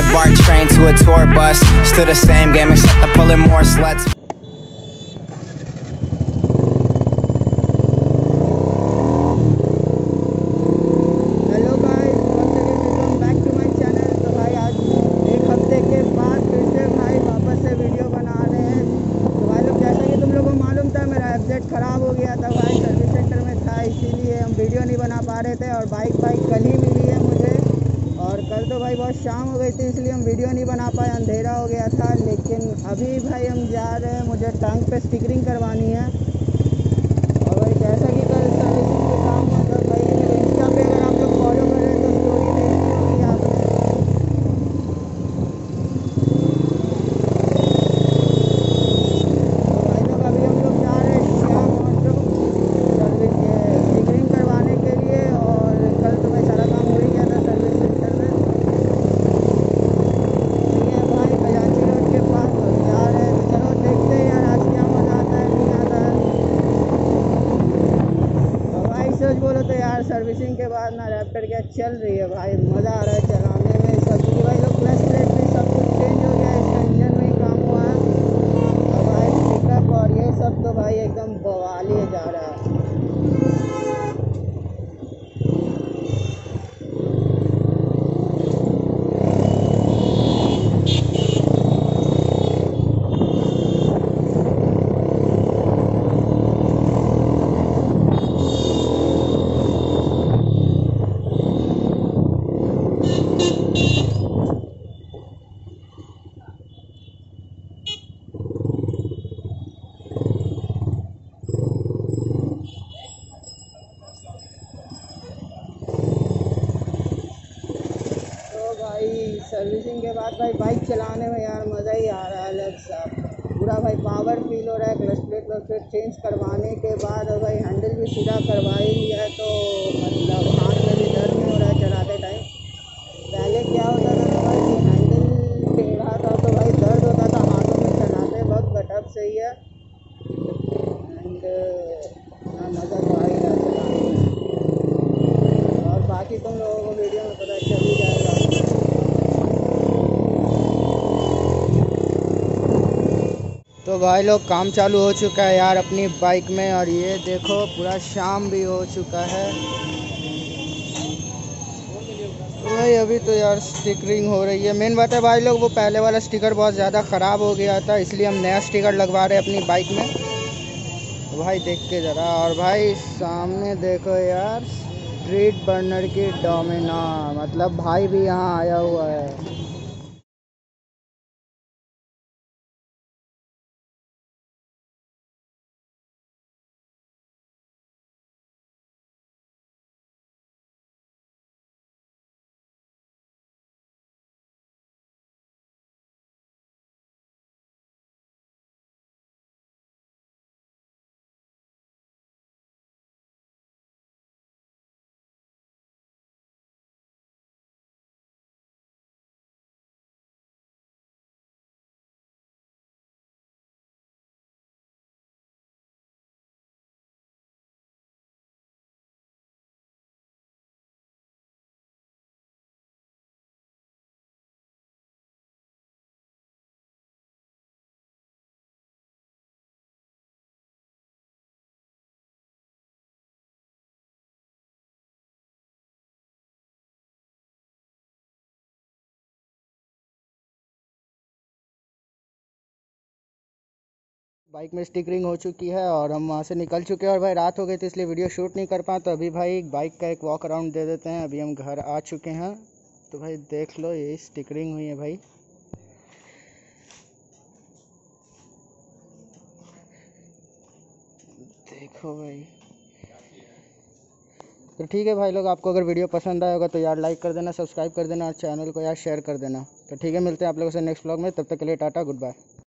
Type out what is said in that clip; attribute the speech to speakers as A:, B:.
A: a BART train to a tour bus. Still the same game except I'm pulling more sluts.
B: Hello guys, welcome back to my channel. तो भाई आज एक हफ्ते के बाद फिर से भाई वापस से वीडियो बना रहे हैं। तो भाई लोग, जैसा कि तुम लोगों को मालूम था, मेरा एफजेड ख़राब हो गया था भाई, सर्विस सेंटर में था, इसीलिए हम वीडियो नहीं बना पा रहे थे। और बाइक कल ही मिली है मुझे, और कल तो भाई बहुत शाम हो गई थी, इसलिए हम वीडियो नहीं बना पाए, अंधेरा हो गया था। लेकिन अभी भाई हम जा रहे हैं, मुझे टैंक पे स्टिकरिंग करवानी है। और भाई जैसा कि कल सर्विसिंग के काम हुआ था भाई, इंस्टा पे अगर आप लोग फॉलो कर रहे हैं तो स्टोरी देखी होगी आपने। तो भाई लोग अभी हम लोग जा रहे हैं श्याम ऑटो सर्विस स्टिकरिंग करवाने के लिए। और कल तो भाई सारा काम हो ही गया था सर्विस सेंटर में। ये भाई खजांची रोड के पास हम जा रहे हैं, तो चलो देखते हैं यार आज क्या मज़ा आता है नहीं आता है। और भाई सच बोलो तो यार सर्विसिंग के बाद ना रैप्टर क्या चल रही है भाई, मज़ा आ रहा है चलाने में सब। क्योंकि भाई लोग क्लच प्लेट भी सब कुछ चेंज हो गया है, इसका इंजन में ही काम हुआ है। और भाई पिकअप और ये सब तो भाई एकदम बवाल ही जा रहा है। तो भाई सर्विसिंग के बाद भाई बाइक चलाने में यार मज़ा ही आ रहा है अलग सा। पूरा भाई पावर फील हो रहा है। क्लच प्लेट चेंज करवाने के बाद और भाई हैंडल भी सीधा करवा ही लिया है, तो मतलब हाथ में भी दर्द नहीं हो रहा है चलाते टाइम। पहले क्या होता था ना भाई कि हैंडल टेढ़ा था तो भाई दर्द होता था हाथों में चलाते वक्त, बट अब सही है। एंड मज़ा तो आ ही रहा है चलाने में। और बाकी तुम लोगों को वीडियो में पता चल ही जाएगा। तो भाई लोग काम चालू हो चुका है यार अपनी बाइक में, और ये देखो पूरा शाम भी हो चुका है। भाई अभी तो यार स्टिकरिंग हो रही है। मेन बात है भाई लोग, वो पहले वाला स्टिकर बहुत ज़्यादा ख़राब हो गया था, इसलिए हम नया स्टिकर लगवा रहे हैं अपनी बाइक में। तो भाई देख के ज़रा। और भाई सामने देखो यार, स्ट्रीट बर्नर की डोमिना, मतलब भाई भी यहाँ आया हुआ है। बाइक में स्टिकरिंग हो चुकी है और हम वहाँ से निकल चुके हैं। और भाई रात हो गई थी इसलिए वीडियो शूट नहीं कर पाए, तो अभी भाई बाइक का एक वॉक अराउंड दे देते हैं। अभी हम घर आ चुके हैं, तो भाई देख लो ये स्टिकरिंग हुई है भाई। देखो भाई। तो ठीक है भाई लोग, आपको अगर वीडियो पसंद आया होगा तो यार लाइक कर देना, सब्सक्राइब कर देना और चैनल को यार शेयर कर देना। तो ठीक है, मिलते हैं आप लोगों से नेक्स्ट व्लॉग में। तब तक के लिए टाटा, गुड बाय।